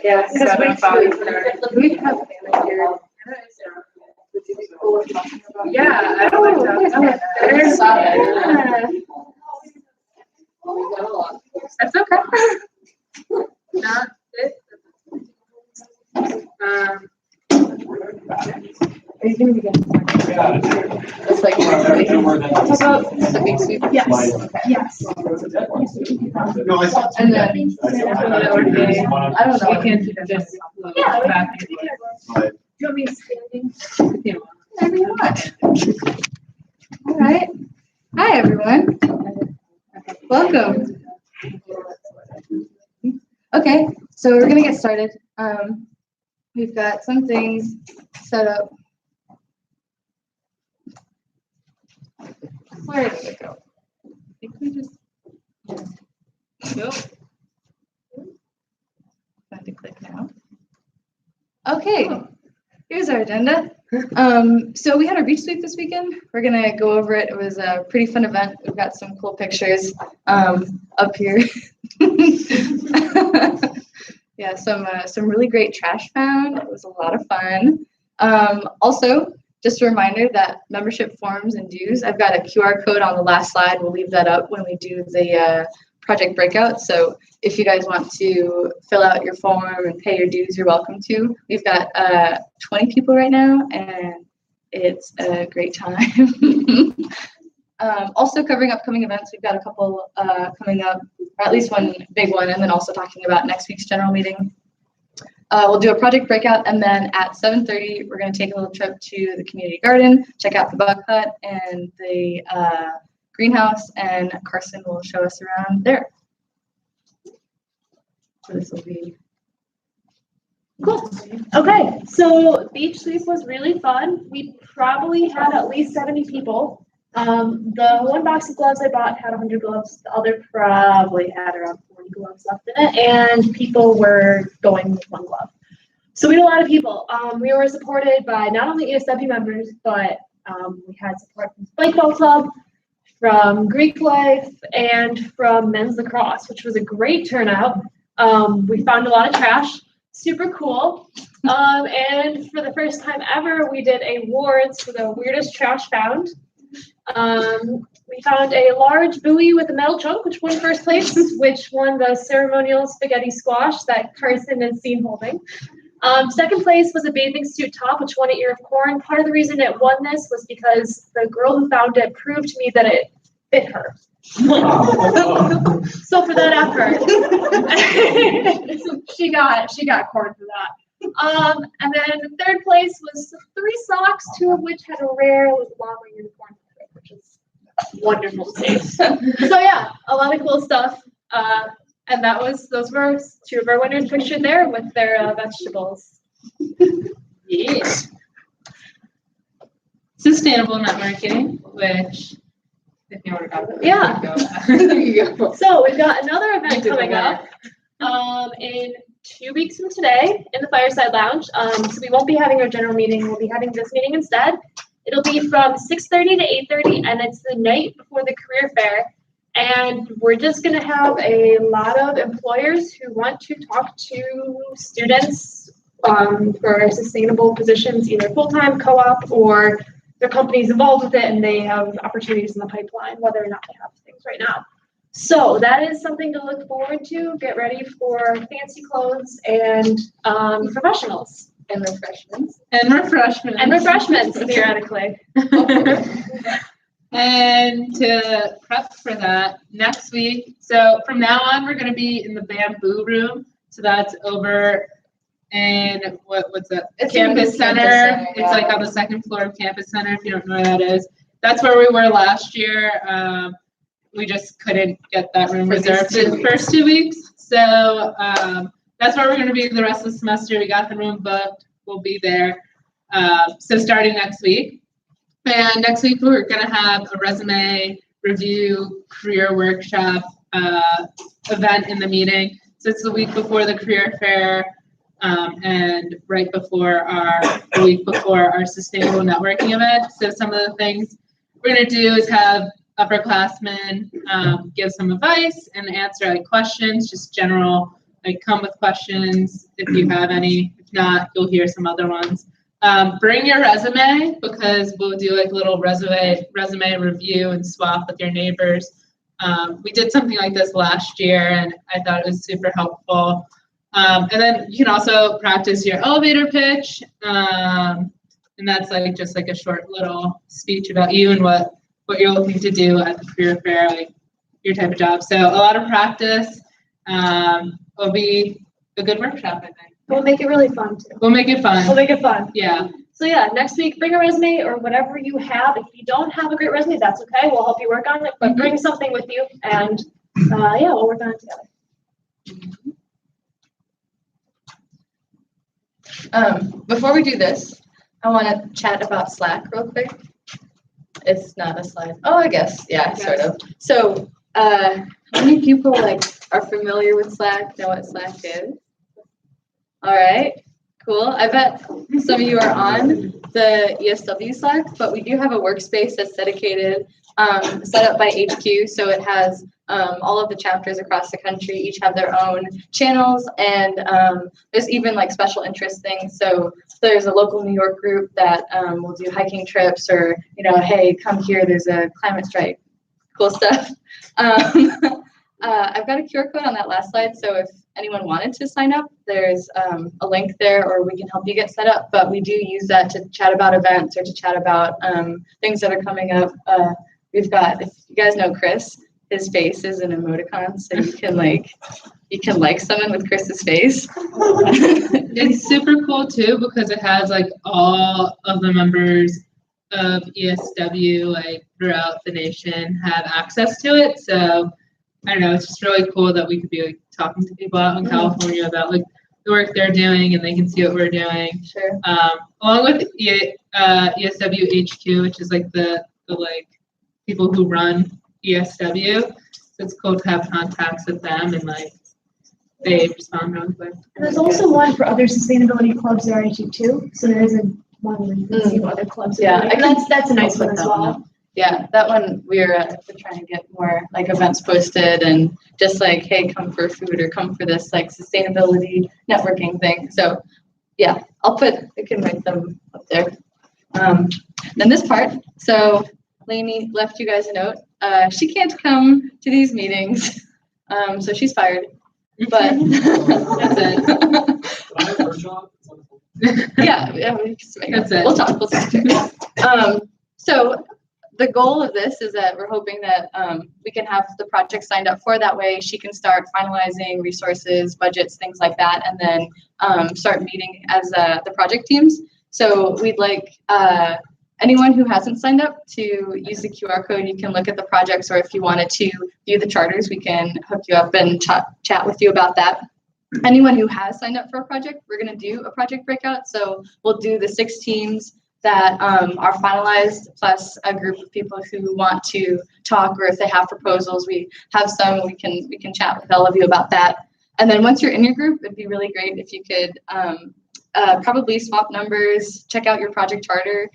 Yeah, we have yeah, I don't like that. That's okay. Not it. Are you doing it again? It's like the big sweep. Yes. Okay. Yes. And then I don't know. We can just back. Do you want me standing? Yeah. Whatever you want. All right. Hi, everyone. Welcome. Okay, so we're gonna get started. We've got some things set up. Where did it go? I think we just nope. Have to click now. Okay, here's our agenda. So we had a beach sweep this weekend. We're gonna go over it. It was a pretty fun event. We've got some cool pictures up here. Yeah, some really great trash found. It was a lot of fun. Also, just a reminder that membership forms and dues, I've got a QR code on the last slide. We'll leave that up when we do the project breakout. So if you guys want to fill out your form and pay your dues, you're welcome to. We've got 20 people right now, and it's a great time. Also covering upcoming events, we've got a couple coming up, or at least one big one, and then also talking about next week's general meeting. We'll do a project breakout, and then at 7:30, we're going to take a little trip to the community garden, check out the bug hut and the greenhouse, and Carson will show us around there. So this will be cool. Okay, so beach sweep was really fun. We probably had at least 70 people. The one box of gloves I bought had 100 gloves. The other probably had around 40 gloves left in it, and people were going with one glove. So we had a lot of people. We were supported by not only ESW members, but we had support from Spike Ball Club, from Greek Life, and from Men's Lacrosse, which was a great turnout. We found a lot of trash, super cool. And for the first time ever, we did awards for the weirdest trash found. We found a large buoy with a metal chunk, which won first place, which won the ceremonial spaghetti squash that Carson is seen holding. Second place was a bathing suit top, which won an ear of corn. Part of the reason it won this was because the girl who found it proved to me that it fit her. So for that effort, she got corn for that. And then third place was 3 socks, 2 of which had a rare llama unicorn, which is wonderful to see. So yeah, a lot of cool stuff. And those were 2 of our winners pictured there with their vegetables. Yeah. Sustainable networking, which if you want to talk about it, yeah. Go. So we've got another event coming up in 2 weeks from today in the Fireside Lounge. So we won't be having our general meeting. We'll be having this meeting instead. It'll be from 6:30 to 8:30, and it's the night before the career fair. And we're just going to have a lot of employers who want to talk to students for sustainable positions, either full-time, co-op, or their company's involved with it and they have opportunities in the pipeline, whether or not they have things right now. So that is something to look forward to. Get ready for fancy clothes and professionals. And refreshments. Theoretically. And to prep for that, next week, so from now on, we're going to be in the bamboo room. So that's over in, what's that? It's Campus Center. Yeah. It's like on the 2nd floor of Campus Center, if you don't know where that is. That's where we were last year. We just couldn't get that room reserved for the first 2 weeks. So that's where we're going to be the rest of the semester. We got the room booked. We'll be there. So starting next week. And next week, we're going to have a resume review career workshop event in the meeting. So it's the week before the career fair and right before the week before our sustainable networking event. So some of the things we're going to do is have upperclassmen give some advice and answer like questions, just general, like come with questions if you have any. If not, you'll hear some other ones. Bring your resume because we'll do like a little resume review and swap with your neighbors. We did something like this last year and I thought it was super helpful. And then you can also practice your elevator pitch. And that's like just like a short little speech about you and what you're looking to do at the career fair, like your type of job. So a lot of practice will be a good workshop, I think. We'll make it really fun too. We'll make it fun. We'll make it fun. Yeah. So yeah, next week, bring a resume or whatever you have. If you don't have a great resume, that's okay. We'll help you work on it, but bring something with you and yeah, we'll work on it together. Before we do this, I want to chat about Slack real quick. It's not a slide. Oh, I guess. Yeah, sort of. So, how many people like are familiar with Slack, know what Slack is? All right, cool. I bet some of you are on the ESW Slack, but we do have a workspace that's dedicated, set up by HQ. So it has all of the chapters across the country each have their own channels, and there's even like special interest things. So there's a local New York group that will do hiking trips, or hey, come here, there's a climate strike, cool stuff. I've got a QR code on that last slide, so if anyone wanted to sign up, there's a link there, or we can help you get set up. But we do use that to chat about events or to chat about things that are coming up. We've got, if you guys know Chris, his face is an emoticon, so you can like someone with Chris's face. It's super cool too because it has like all of the members of ESW like throughout the nation have access to it. So I don't know, it's just really cool that we could be like talking to people out in California about like the work they're doing and they can see what we're doing. Sure. Along with ESW HQ, which is like the like people who run ESW. So it's cool to have contacts with them and like they respond really quick. And there's also one for other sustainability clubs there, I think too. So there is one where you can see what other clubs are doing. And that's a nice one as well. Yeah, that one we're trying to get more like events posted and just like, hey, come for food or come for this like sustainability networking thing. So yeah, I can write them up there. Then this part. So Lainey left you guys a note. She can't come to these meetings, so she's fired. But that's it. yeah, That's it. We'll talk. So the goal of this is that we're hoping that we can have the project signed up for. That way she can start finalizing resources, budgets, things like that, and then start meeting as the project teams. So we'd like anyone who hasn't signed up to use the QR code. You can look at the projects, or if you wanted to view the charters, we can hook you up and chat with you about that. Anyone who has signed up for a project, we're going to do a project breakout. So we'll do the 6 teams that are finalized, plus a group of people who want to talk, or if they have proposals, we have some, we can chat with all of you about that. And then once you're in your group, it'd be really great if you could probably swap numbers, check out your project charter.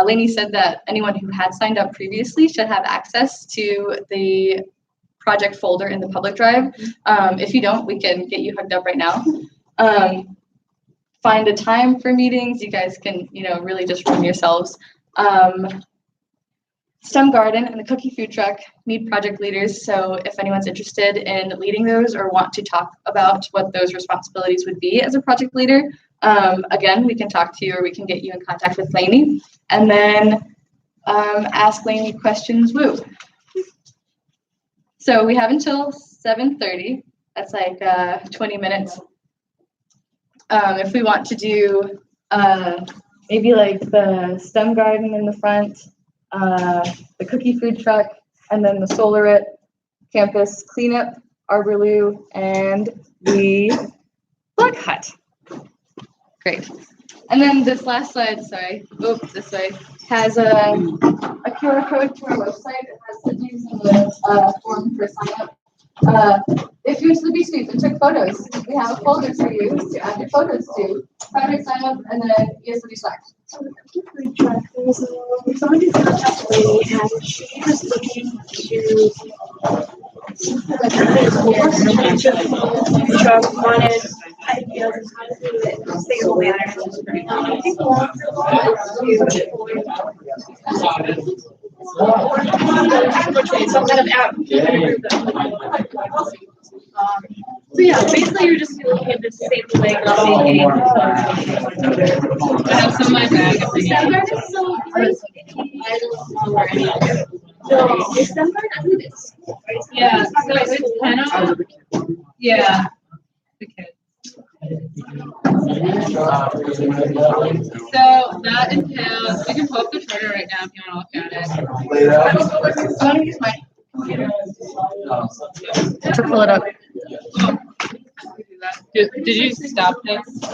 Lainey said that anyone who had signed up previously should have access to the project folder in the public drive. If you don't, we can get you hooked up right now. Find a time for meetings. You guys can, really just run yourselves. STEM Garden and the Cookie Food Truck need project leaders. So if anyone's interested in leading those or want to talk about what those responsibilities would be as a project leader, again, we can talk to you, or we can get you in contact with Lainey, and then ask Lainey questions. Woo. So we have until 7:30. That's like 20 minutes. If we want to do maybe like the STEM garden in the front, the cookie food truck, and then the Solarit campus cleanup, Arborloo, and the Black Hut. Great. And then this last slide, this way, has a QR code to our website. It has the names and the form for sign up. If you're Sleepy Sweets and took photos, we have a folder for you to add your photos to. Project sign up, and then ESW Slack. Someone who contacted me and she was looking to truck wanted ideas on how to do it in a stable manner. I think one some kind of app. So yeah, basically you're just looking at this same thing. I have some in my bag. If they need it. December, I believe it's. Yeah, so it's kind of, yeah, the kids. So that entails, we can pull up the charter right now if you want to look at it. I want to use my computer to pull it up. Did you stop this?